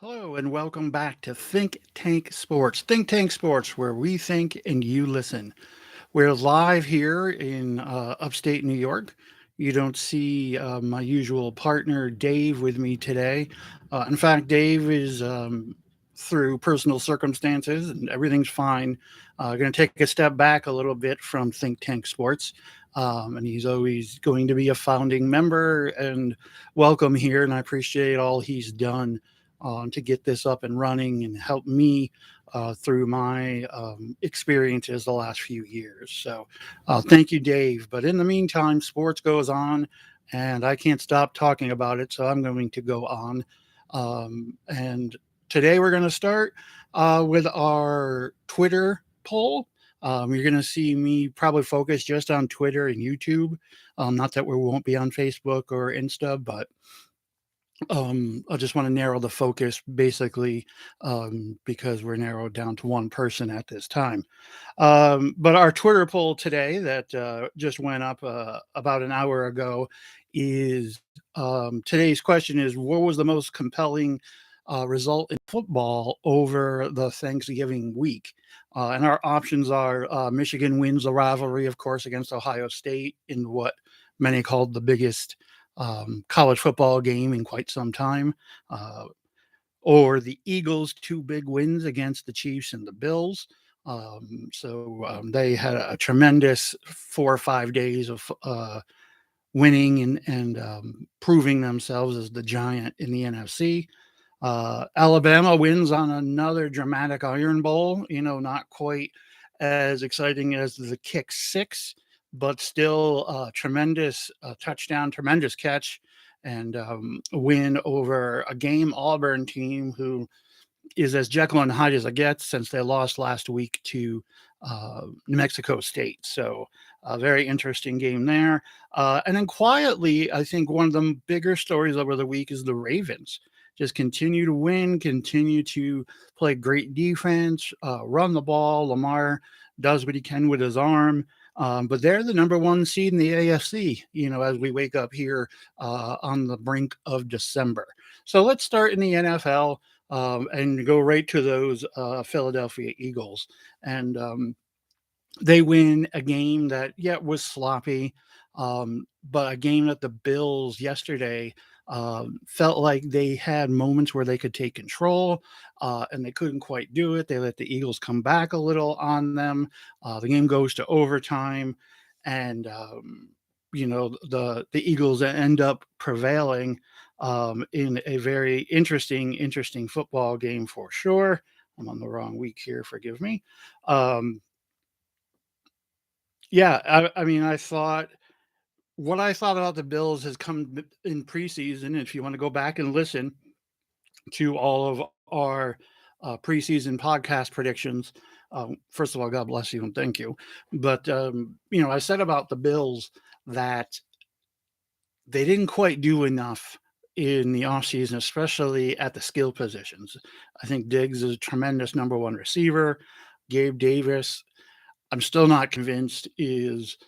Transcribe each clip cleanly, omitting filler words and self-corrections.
Hello and welcome back to Think Tank Sports. Think Tank Sports, where we think and you listen. We're live here in upstate New York. You don't see my usual partner, Dave, with me today. In fact, Dave is through personal circumstances and everything's fine. Going to take a step back a little bit from Think Tank Sports. And he's always going to be a founding member and welcome here. And I appreciate all he's done to get this up and running and help me through my experiences the last few years. So thank you, Dave. But in the meantime, sports goes on and I can't stop talking about it. So I'm going to go on. And today we're going to start with our Twitter poll. You're going to see me probably focus just on Twitter and YouTube. Not that we won't be on Facebook or Insta, but I just want to narrow the focus basically because we're narrowed down to one person at this time. But our Twitter poll today that just went up about an hour ago is today's question is what was the most compelling result in football over the Thanksgiving week? And our options are Michigan wins the rivalry, of course, against Ohio State in what many called the biggest college football game in quite some time, or the Eagles' two big wins against the Chiefs and the Bills. They had a tremendous 4 or 5 days of winning and proving themselves as the giant in the NFC. Alabama wins on another dramatic Iron Bowl, not quite as exciting as the kick six, but still tremendous touchdown, tremendous catch, and win over a game Auburn team who is as Jekyll and Hyde as it gets since they lost last week to New Mexico State. So a very interesting game there. And then quietly, I think one of the bigger stories over the week is the Ravens. Just continue to win, continue to play great defense, run the ball. Lamar does what he can with his arm. But they're the number one seed in the AFC, as we wake up here on the brink of December. So let's start in the NFL and go right to those Philadelphia Eagles. And they win a game that, was sloppy, but a game that the Bills yesterday felt like they had moments where they could take control, and they couldn't quite do it. They let the Eagles come back a little on them. The game goes to overtime, and the Eagles end up prevailing in a very interesting football game for sure. I'm on the wrong week here. Forgive me. I mean, what I thought about the Bills has come in preseason. If you want to go back and listen to all of our preseason podcast predictions, first of all, God bless you and thank you. But, I said about the Bills that they didn't quite do enough in the offseason, especially at the skill positions. I think Diggs is a tremendous number one receiver. Gabe Davis, I'm still not convinced is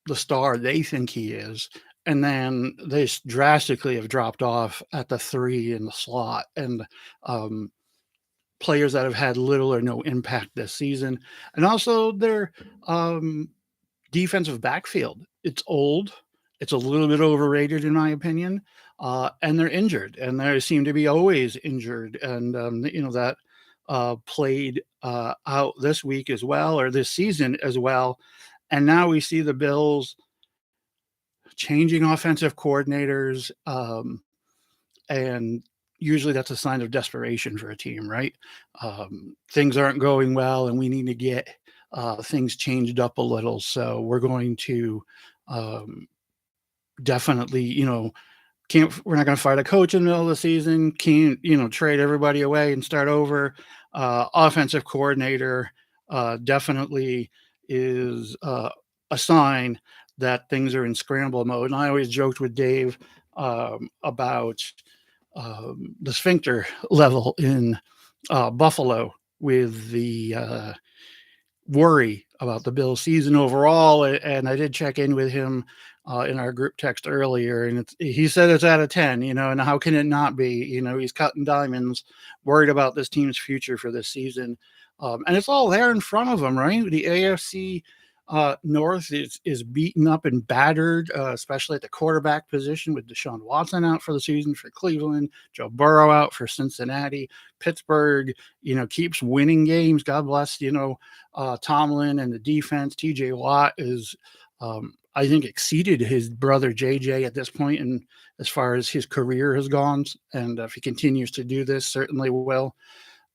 the star they think he is. And then they drastically have dropped off at the three in the slot and players that have had little or no impact this season. And also their defensive backfield. It's old. It's a little bit overrated, in my opinion. And they're injured, and they seem to be always injured. And, that played out this week as well, or this season as well. And now we see the Bills changing offensive coordinators. And usually that's a sign of desperation for a team, right? Things aren't going well, and we need to get things changed up a little. So we're going to definitely, we're not going to fire the coach in the middle of the season. Can't, trade everybody away and start over. Offensive coordinator definitely is a sign that things are in scramble mode. And I always joked with Dave about the sphincter level in Buffalo with the worry about the Bills season overall. And I did check in with him in our group text earlier, and he said it's out of 10, and how can it not be? He's cutting diamonds, worried about this team's future for this season. And it's all there in front of him, right? The AFC North is beaten up and battered, especially at the quarterback position with Deshaun Watson out for the season for Cleveland, Joe Burrow out for Cincinnati. Pittsburgh, keeps winning games. God bless, Tomlin and the defense. TJ Watt is, I think, exceeded his brother JJ at this point, and as far as his career has gone, and if he continues to do this, certainly will.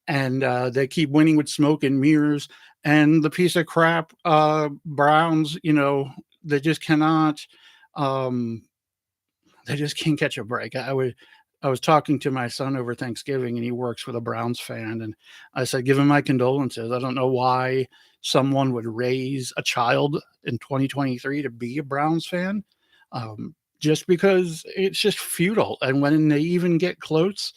And they keep winning with smoke and mirrors. And the piece of crap Browns, they just cannot. Um, they just can't catch a break. I was talking to my son over Thanksgiving, and he works with a Browns fan, and I said, "Give him my condolences. I don't know why someone would raise a child in 2023 to be a Browns fan, just because it's just futile." And when they even get close,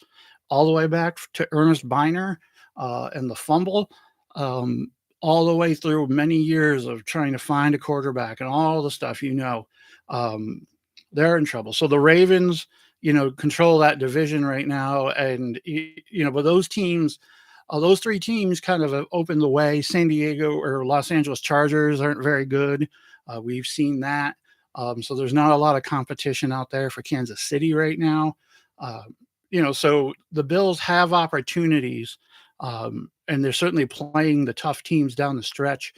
all the way back to Ernest Biner and the fumble, um, all the way through many years of trying to find a quarterback and all the stuff, um, they're in trouble. So the Ravens, control that division right now. And, but those three teams kind of opened the way. San Diego or Los Angeles Chargers aren't very good. We've seen that. So there's not a lot of competition out there for Kansas City right now. So the Bills have opportunities, and they're certainly playing the tough teams down the stretch,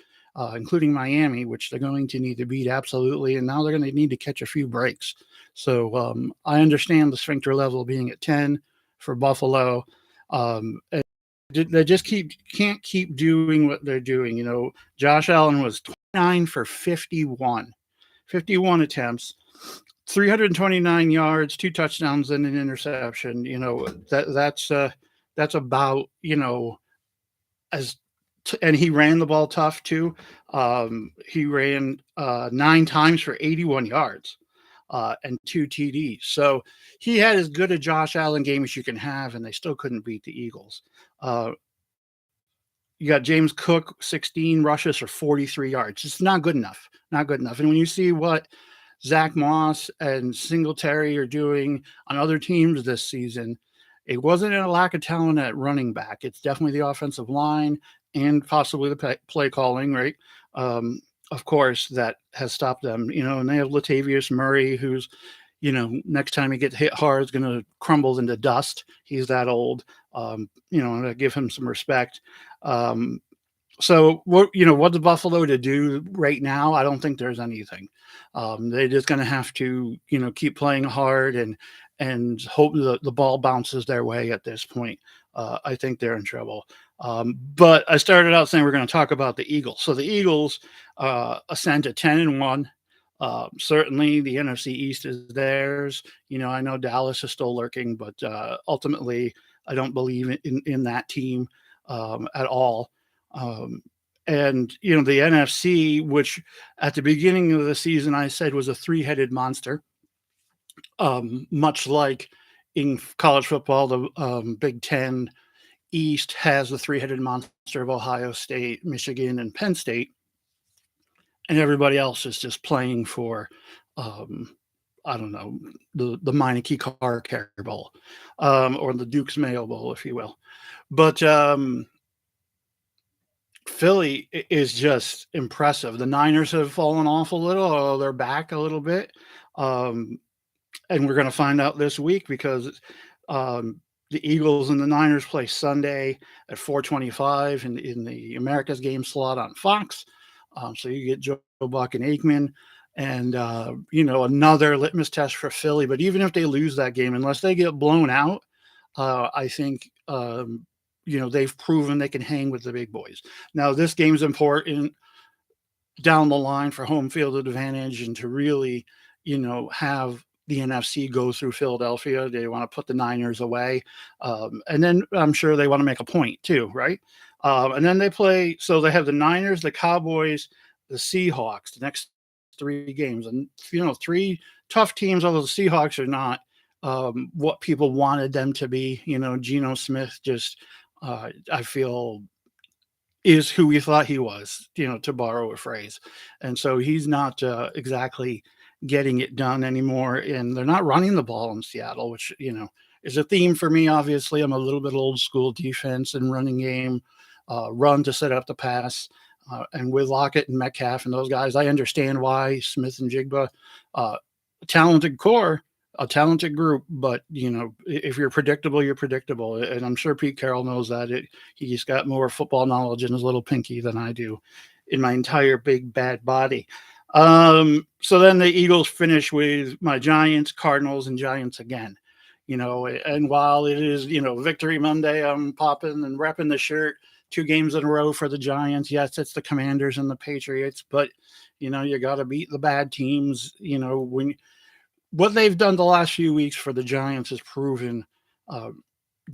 including Miami, which they're going to need to beat absolutely. And now they're going to need to catch a few breaks. So I understand the sphincter level being at 10 for Buffalo. They just can't keep doing what they're doing. Josh Allen was 29 for 51 attempts, 329 yards, 2 touchdowns, and an interception. That's about, as and he ran the ball tough too. He ran 9 times for 81 yards and 2 TDs. So he had as good a Josh Allen game as you can have, and they still couldn't beat the Eagles. You got James Cook, 16 rushes for 43 yards. It's not good enough. Not good enough. And when you see what Zach Moss and Singletary are doing on other teams this season, it wasn't a lack of talent at running back. It's definitely the offensive line and possibly the play calling, right? Of course, that has stopped them, and they have Latavius Murray, who's, next time he gets hit hard, is going to crumble into dust. He's that old. I give him some respect. So what's Buffalo to do right now? I don't think there's anything. They're just going to have to, keep playing hard and hope the ball bounces their way at this point. I think they're in trouble. But I started out saying we're going to talk about the Eagles. So the Eagles ascend to 10-1. Certainly the NFC East is theirs. I know Dallas is still lurking, but ultimately I don't believe in that team at all. And the NFC, which at the beginning of the season I said was a 3-headed monster, much like in college football, the Big Ten East has the 3-headed monster of Ohio State, Michigan, and Penn State, and everybody else is just playing for, I don't know, the Meineke Car Care Bowl, or the Duke's Mayo Bowl, if you will. But Philly is just impressive. The Niners have fallen off a little. They're back a little bit. And we're going to find out this week because the Eagles and the Niners play Sunday at 4:25 in the America's Game slot on Fox. So you get Joe Buck and Aikman, and another litmus test for Philly. But even if they lose that game, unless they get blown out, I think they've proven they can hang with the big boys. Now this game's important down the line for home field advantage and to really, have the NFC go through Philadelphia. They want to put the Niners away. And then I'm sure they want to make a point too, right? And then they play, so they have the Niners, the Cowboys, the Seahawks, the next 3 games. And, 3 tough teams, although the Seahawks are not what people wanted them to be. Geno Smith just, I feel, is who we thought he was, to borrow a phrase. And so he's not exactly getting it done anymore, and they're not running the ball in Seattle, which is a theme for me. Obviously, I'm a little bit old school defense and running game, run to set up the pass. And with Lockett and Metcalf and those guys, I understand why Smith and Jigba, uh, talented core, a talented group, but if you're predictable, you're predictable, and I'm sure Pete Carroll knows that. He's got more football knowledge in his little pinky than I do, in my entire big bad body. So then the Eagles finish with my Giants, Cardinals, and Giants again. And while it is Victory Monday, I'm popping and repping the shirt. 2 games in a row for the Giants. Yes, it's the Commanders and the Patriots, but you got to beat the bad teams. When what they've done the last few weeks for the Giants has proven uh,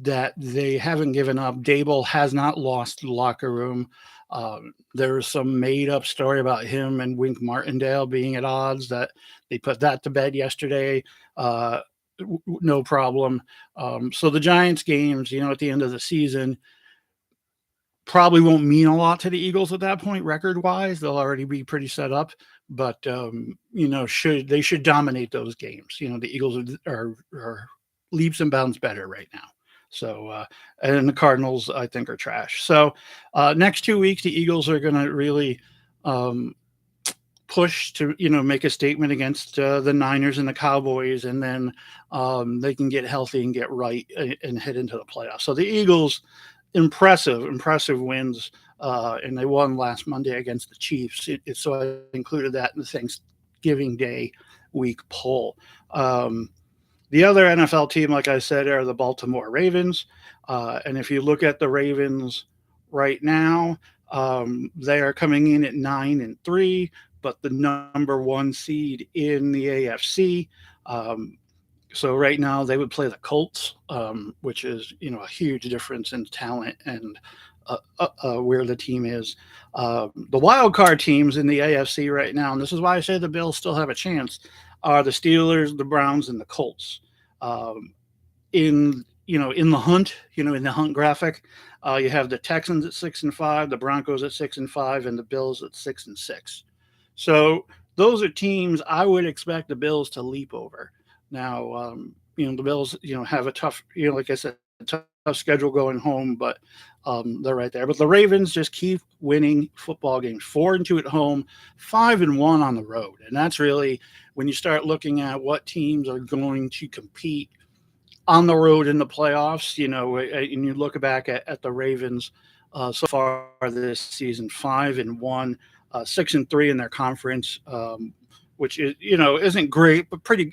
that they haven't given up. Dable has not lost the locker room. There's some made up story about him and Wink Martindale being at odds that they put that to bed yesterday. Uh, no problem. So the Giants games, at the end of the season, probably won't mean a lot to the Eagles at that point, record wise. They'll already be pretty set up, but should dominate those games. The Eagles are leaps and bounds better right now. So and the Cardinals, I think, are trash. So next 2 weeks, the Eagles are going to really um, push to make a statement against the Niners and the Cowboys, and then they can get healthy and get right and head into the playoffs. So the Eagles, impressive wins, and they won last Monday against the Chiefs. So I included that in the Thanksgiving Day week poll. The other NFL team, like I said, are the Baltimore Ravens. And if you look at the Ravens right now, they are coming in at 9-3, but the number 1 seed in the AFC. So right now they would play the Colts, which is a huge difference in talent and where the team is. The wild card teams in the AFC right now, and this is why I say the Bills still have a chance, are the Steelers, the Browns, and the Colts. In the hunt, in the hunt graphic, you have the Texans at 6-5, the Broncos at 6-5, and the Bills at 6-6. So those are teams I would expect the Bills to leap over. Now, the Bills, have a tough, like I said, tough schedule going home, but they're right there. But the Ravens just keep winning football games, 4-2 at home, 5-1 on the road, and that's really when you start looking at what teams are going to compete on the road in the playoffs. And you look back at the Ravens so far this season, 5-1, 6-3 in their conference, which is isn't great, but pretty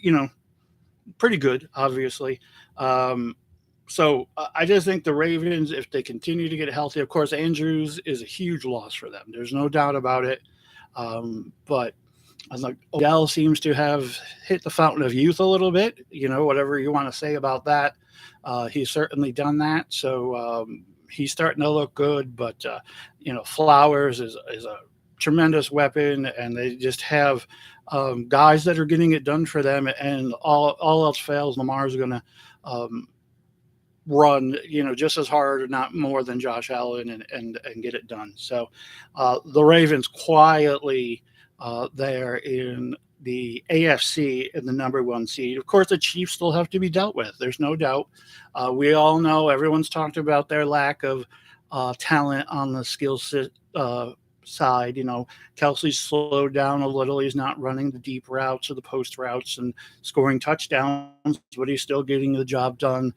good, obviously. So I just think the Ravens, if they continue to get healthy, of course, Andrews is a huge loss for them. There's no doubt about it. But I think Odell seems to have hit the fountain of youth a little bit. Whatever you want to say about that, he's certainly done that. So he's starting to look good. But Flowers is a tremendous weapon, and they just have guys that are getting it done for them. And all else fails, Lamar's going to run, just as hard, or not more than Josh Allen, and get it done. So the Ravens quietly there in the AFC in the number 1 seed. Of course, the Chiefs still have to be dealt with. There's no doubt. We all know, everyone's talked about their lack of talent on the skill side. Kelsey's slowed down a little. He's not running the deep routes or the post routes and scoring touchdowns, but he's still getting the job done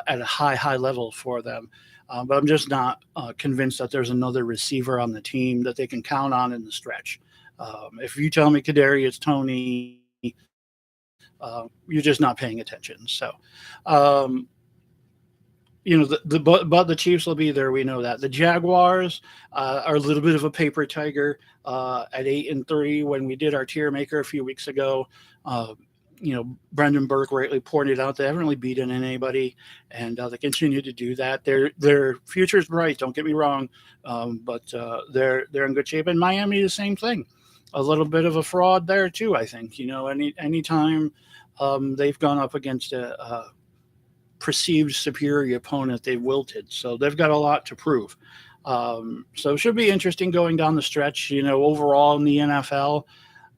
at a high level for them. But I'm just not convinced that there's another receiver on the team that they can count on in the stretch. If you tell me Kadarius Toney, you're just not paying attention. So, but the Chiefs will be there. We know that. The Jaguars are a little bit of a paper tiger at 8-3. When we did our tier maker a few weeks ago, Brendan Burke rightly pointed out they haven't really beaten anybody, and they continue to do that. Their future's bright. Don't get me wrong, but they're in good shape. And Miami, the same thing. A little bit of a fraud there too, I think. Anytime they've gone up against a perceived superior opponent, they've wilted. So they've got a lot to prove. So it should be interesting going down the stretch. Overall in the NFL,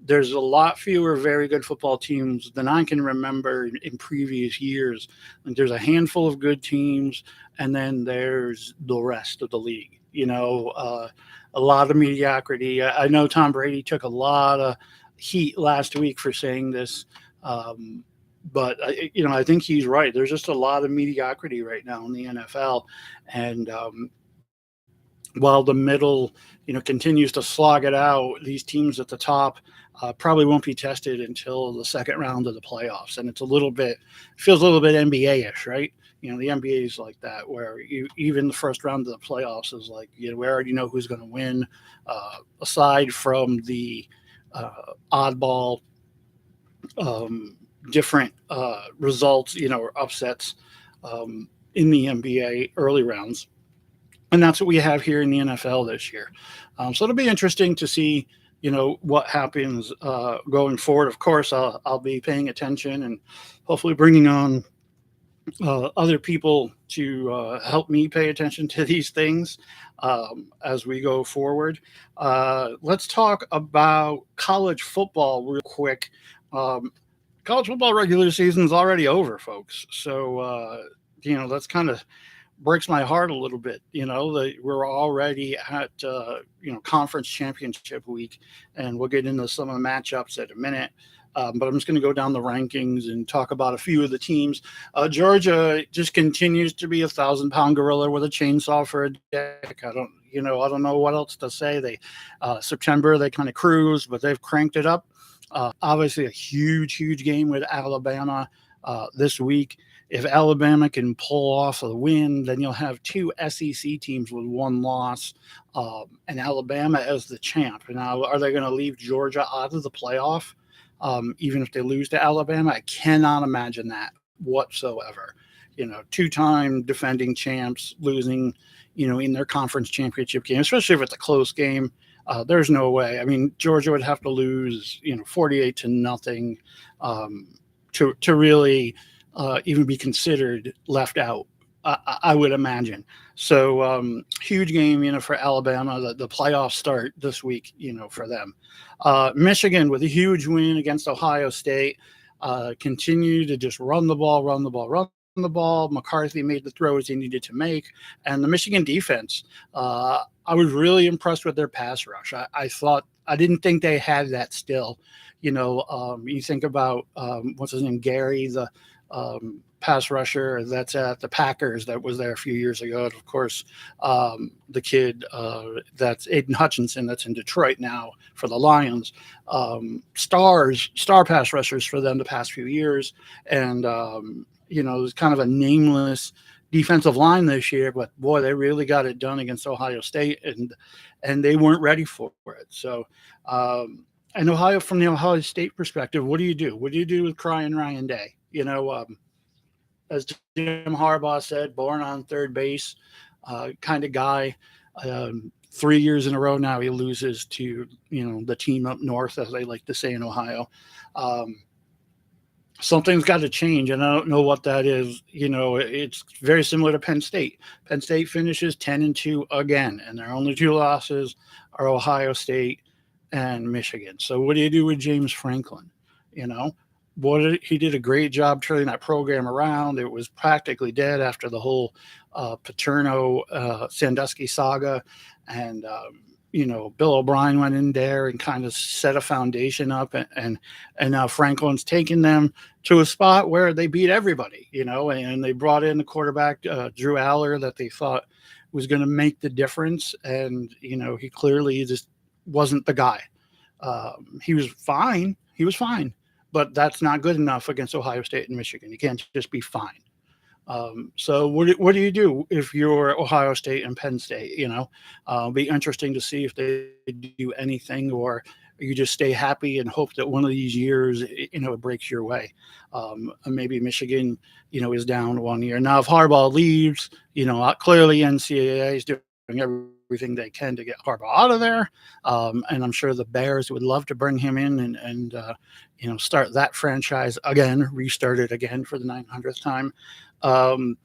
there's a lot fewer very good football teams than I can remember in previous years. Like there's a handful of good teams, and then there's the rest of the league. A lot of mediocrity. I know Tom Brady took a lot of heat last week for saying this, um, but I think he's right. There's just a lot of mediocrity right now in the NFL, and while the middle, continues to slog it out, these teams at the top probably won't be tested until the second round of the playoffs, and feels a little bit NBA-ish, right? The NBA is like that, where even the first round of the playoffs is like, we already know who's going to win. Aside from the oddball, um, different results, or upsets in the NBA early rounds, and that's what we have here in the NFL this year. So it'll be interesting to see, what happens going forward. Of course, I'll be paying attention and hopefully bringing on other people to help me pay attention to these things as we go forward. Let's talk about college football real quick. Um, College football regular season is already over, folks. So, that's kind of breaks my heart a little bit. That we're already at conference championship week, and we'll get into some of the matchups at a minute. But I'm just going to go down the rankings and talk about a few of the teams. Georgia just continues to be 1,000-pound gorilla with a chainsaw for a deck. I don't know what else to say. September they kind of cruised, but they've cranked it up. Obviously, a huge game with Alabama this week. If Alabama can pull off a win, then you'll have two SEC teams with one loss, and Alabama as the champ. Now, are they going to leave Georgia out of the playoff, even if they lose to Alabama? I cannot imagine that whatsoever. Two-time defending champs losing, in their conference championship game, especially if it's a close game. There's no way. I mean, Georgia would have to lose, 48-0, to really even be considered left out. I would imagine. So huge game, for Alabama. The playoffs start this week, for them. Michigan with a huge win against Ohio State. Continue to just run the ball, run the ball, run the ball. McCarthy made the throws he needed to make, and the Michigan defense. I was really impressed with their pass rush. I didn't think they had that still. You think about what's his name, Gary, the pass rusher that's at the Packers that was there a few years ago. And of course, the kid that's Aiden Hutchinson that's in Detroit now for the Lions. Star pass rushers for them the past few years. And, it was kind of a nameless defensive line this year, but boy, they really got it done against Ohio State, and they weren't ready for it. So, and from the Ohio State perspective, what do you do? What do you do with crying Ryan Day? As Jim Harbaugh said, born on third base kind of guy. 3 years in a row now he loses to, the team up north, as they like to say in Ohio. Something's got to change, and I don't know what that is. It's very similar to Penn State. Penn State finishes 10-2 again, and their only two losses are Ohio State and Michigan. So what do you do with James Franklin? He did a great job turning that program around. It was practically dead after the whole Paterno Sandusky saga, and Bill O'Brien went in there and kind of set a foundation up, and now Franklin's taken them to a spot where they beat everybody, and they brought in the quarterback Drew Aller that they thought was going to make the difference, and he clearly just wasn't the guy. He was fine, but that's not good enough against Ohio State and Michigan. You can't just be fine. So what do you do if you're Ohio State and Penn State? It'll be interesting to see if they do anything, or you just stay happy and hope that one of these years, it breaks your way. And maybe Michigan, is down 1 year. Now, if Harbaugh leaves, clearly NCAA is doing everything they can to get Harbaugh out of there. And I'm sure the Bears would love to bring him in and start that franchise again, restart it again for the 900th time. That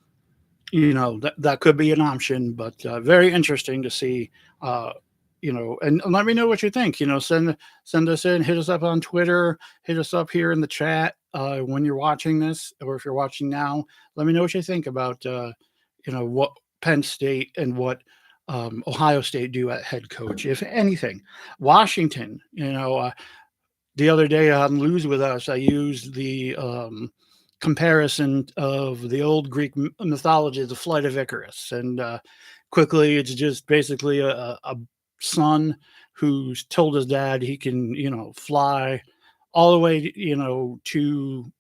could be an option, but very interesting to see and let me know what you think. Send us in, hit us up on Twitter, hit us up here in the chat when you're watching this, or if you're watching now. Let me know what you think about what Penn State and what Ohio State do at head coach, if anything. Washington, the other day on Lose With Us, I used the comparison of the old Greek mythology, the flight of Icarus. And quickly, it's just basically a son who's told his dad he can, fly all the way, to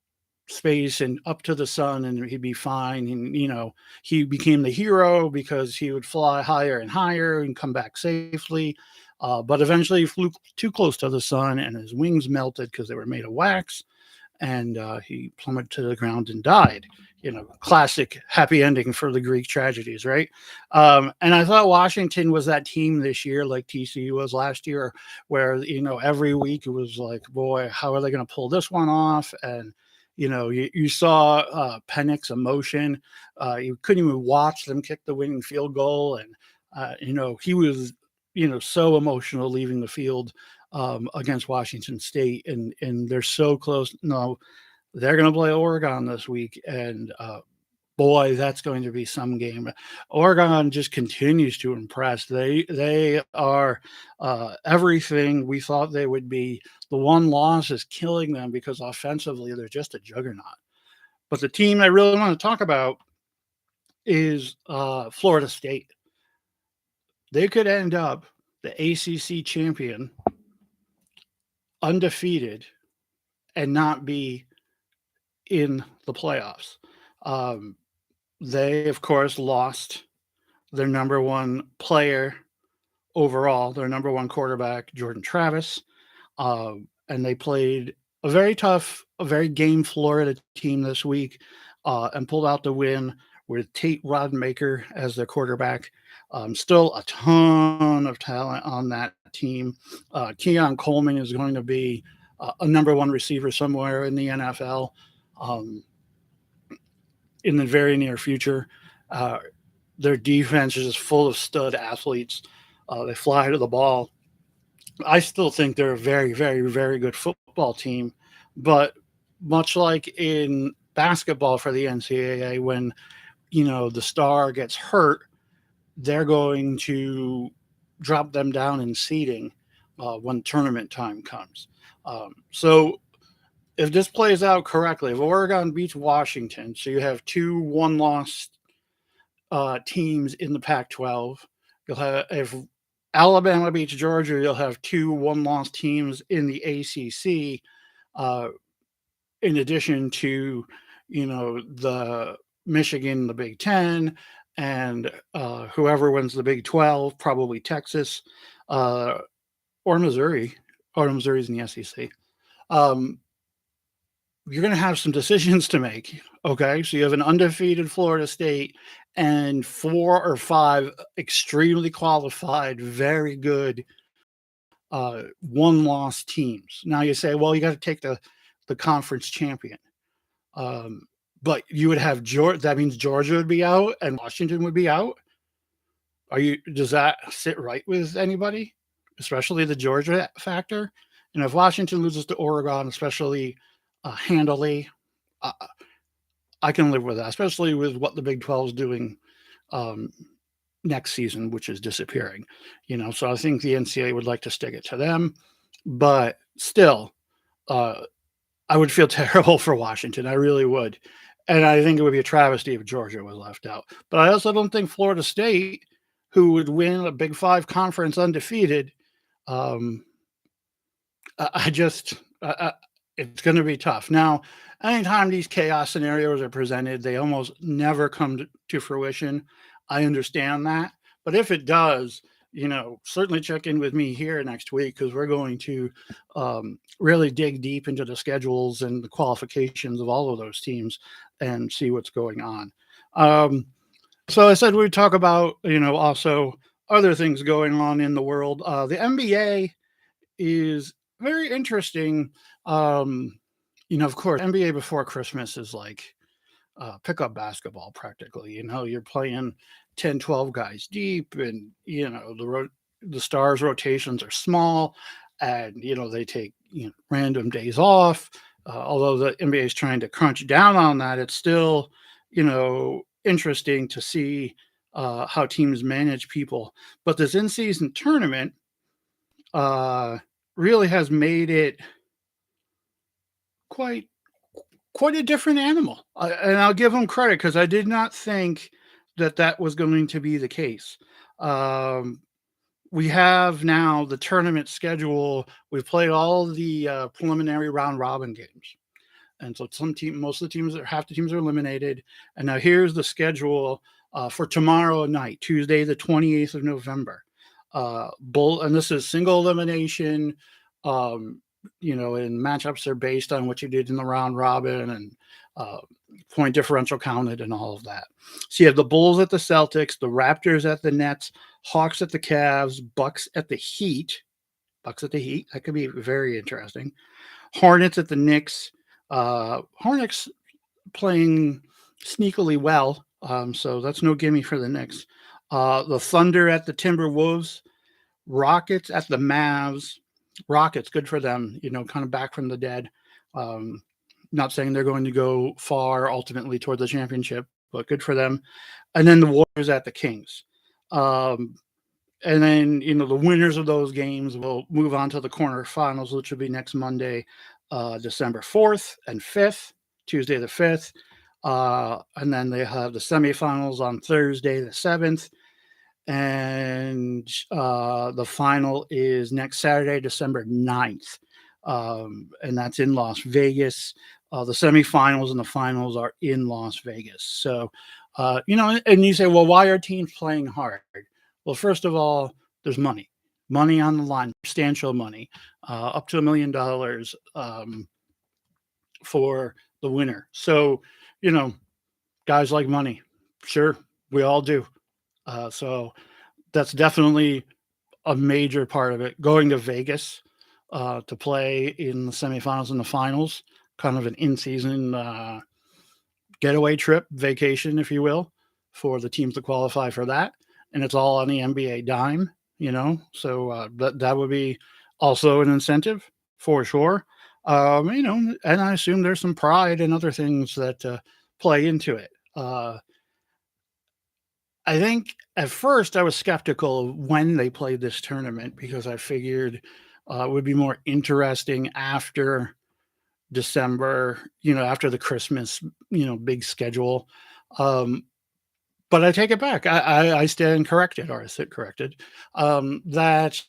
space and up to the sun and he'd be fine. And, he became the hero because he would fly higher and higher and come back safely. But eventually he flew too close to the sun and his wings melted because they were made of wax, and he plummeted to the ground and died. Classic happy ending for the Greek tragedies, right? And I thought Washington was that team this year, like TCU was last year, where every week it was like, boy, how are they going to pull this one off? And you saw Penix's emotion. You couldn't even watch them kick the winning field goal, and he was so emotional leaving the field against Washington State, and they're so close. No, they're going to play Oregon this week, and boy, that's going to be some game. Oregon just continues to impress. They are everything we thought they would be. The one loss is killing them because offensively they're just a juggernaut. But the team I really want to talk about is Florida State. They could end up the ACC champion, undefeated, and not be in the playoffs. They, of course, lost their number one player overall, their number one quarterback, Jordan Travis. And they played a very tough, a very game Florida team this week and pulled out the win with Tate Rodmaker as their quarterback. Still a ton of talent on that team. Keon Coleman is going to be a number one receiver somewhere in the NFL in the very near future. Their defense is just full of stud athletes. They fly to the ball. I still think they're a very, very, very good football team. But much like in basketball for the NCAA, when, the star gets hurt, they're going to drop them down in seeding when tournament time comes. So if this plays out correctly, if Oregon beats Washington, so you have two one-loss teams in the Pac-12. You'll have, if Alabama beats Georgia, you'll have two one-loss teams in the ACC. In addition to, the Michigan, the Big Ten, and whoever wins the Big 12, probably Texas or Missouri, or Missouri's in the SEC. You're going to have some decisions to make. Okay. So you have an undefeated Florida State and 4 or 5 extremely qualified, very good one loss teams. Now you say, well, you got to take the conference champion. But you would have Georgia. That means Georgia would be out and Washington would be out. Does that sit right with anybody, especially the Georgia factor? And if Washington loses to Oregon, especially handily, I can live with that, especially with what the Big 12 is doing next season, which is disappearing. So I think the NCAA would like to stick it to them, but still, I would feel terrible for Washington. I really would. And I think it would be a travesty if Georgia was left out. But I also don't think Florida State, who would win a Big 5 conference undefeated, it's going to be tough. Now, anytime these chaos scenarios are presented, they almost never come to fruition. I understand that. But if it does, certainly check in with me here next week, because we're going to really dig deep into the schedules and the qualifications of all of those teams and see what's going on. So I said we'd talk about, also other things going on in the world. The NBA is very interesting. Of course, NBA before Christmas is like pickup basketball practically. You're playing 10, 12 guys deep, and, the Stars rotations are small, and they take random days off. Although the NBA is trying to crunch down on that, it's still interesting to see how teams manage people. But this in-season tournament uh, really has made it quite quite a different animal. And I'll give them credit because I did not think that that was going to be the case. Um, we have now the tournament schedule. We've played all the preliminary round robin games. And so most of the teams, half the teams are eliminated. And now here's the schedule for tomorrow night, Tuesday, the 28th of November. And this is single elimination. Um, and matchups are based on what you did in the round robin and uh, point differential counted and all of that. So you have the Bulls at the Celtics, the Raptors at the Nets, Hawks at the Cavs, Bucks at the Heat. Bucks at the Heat. That could be very interesting. Hornets at the Knicks. Hornets playing sneakily well, so that's no gimme for the Knicks. The Thunder at the Timberwolves. Rockets at the Mavs. Rockets, good for them, kind of back from the dead. Not saying they're going to go far ultimately toward the championship, but good for them. And then the Warriors at the Kings. And then, the winners of those games will move on to the quarterfinals, which will be next Monday, December 4th and 5th, Tuesday the 5th. And then they have the semifinals on Thursday the 7th. And the final is next Saturday, December 9th. And that's in Las Vegas. The semifinals and the finals are in Las Vegas. So, and you say, well, why are teams playing hard? Well, first of all, there's money on the line, substantial money, up to $1 million for the winner. So, guys like money. Sure, we all do. So that's definitely a major part of it. Going to Vegas to play in the semifinals and the finals, kind of an in-season getaway trip, vacation, if you will, for the teams to qualify for that. And it's all on the NBA dime, so that would be also an incentive for sure. And I assume there's some pride and other things that play into it. I think at first I was skeptical of when they played this tournament because I figured it would be more interesting after December, after the Christmas, big schedule. But I take it back. I stand corrected, or I sit corrected, that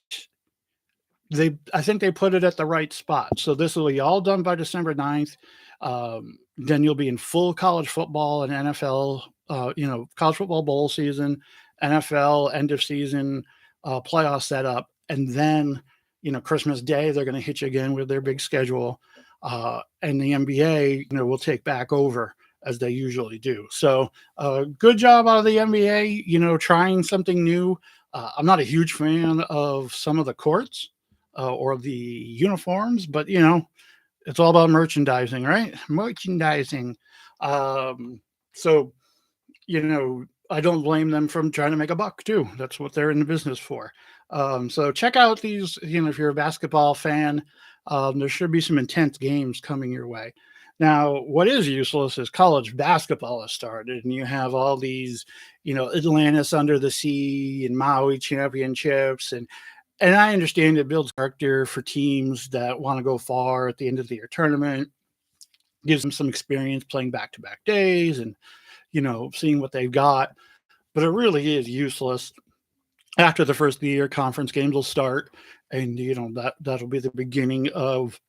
I think they put it at the right spot. So this will be all done by December 9th. Then you'll be in full college football and NFL, college football bowl season, NFL end of season playoff setup. And then, Christmas Day, they're going to hit you again with their big schedule. And the NBA, will take back over as they usually do. So good job out of the NBA, trying something new. I'm not a huge fan of some of the courts or the uniforms, but, it's all about merchandising, right? Merchandising. So, I don't blame them from trying to make a buck too. That's what they're in the business for. So check out these, if you're a basketball fan, there should be some intense games coming your way. Now, what is useless is college basketball has started, and you have all these, Atlantis under the sea and Maui championships, and I understand it builds character for teams that want to go far at the end of the year tournament, gives them some experience playing back-to-back days and, seeing what they've got. But it really is useless. After the first of the year, conference games will start, and, that'll be the beginning of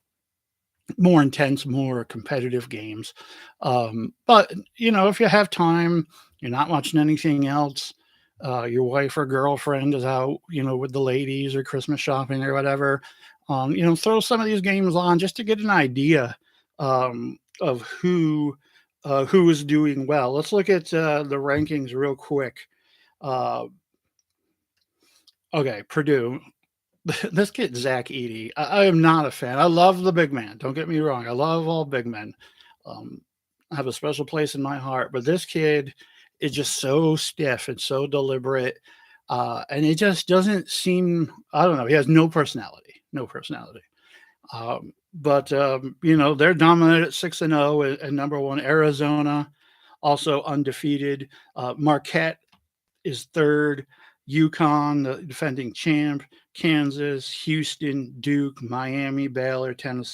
more intense, more competitive games. But, if you have time, you're not watching anything else, your wife or girlfriend is out, with the ladies or Christmas shopping or whatever, throw some of these games on just to get an idea of who is doing well. Let's look at the rankings real quick. Okay, Purdue. This kid, Zach Edey, I am not a fan. I love the big man. Don't get me wrong. I love all big men. I have a special place in my heart. But this kid is just so stiff and so deliberate. And it just doesn't seem. I don't know. He has no personality. No personality. But they're dominant at 6-0 and number one. Arizona also undefeated. Marquette is third. UConn, the defending champ. Kansas, Houston, Duke, Miami, Baylor, Tennessee.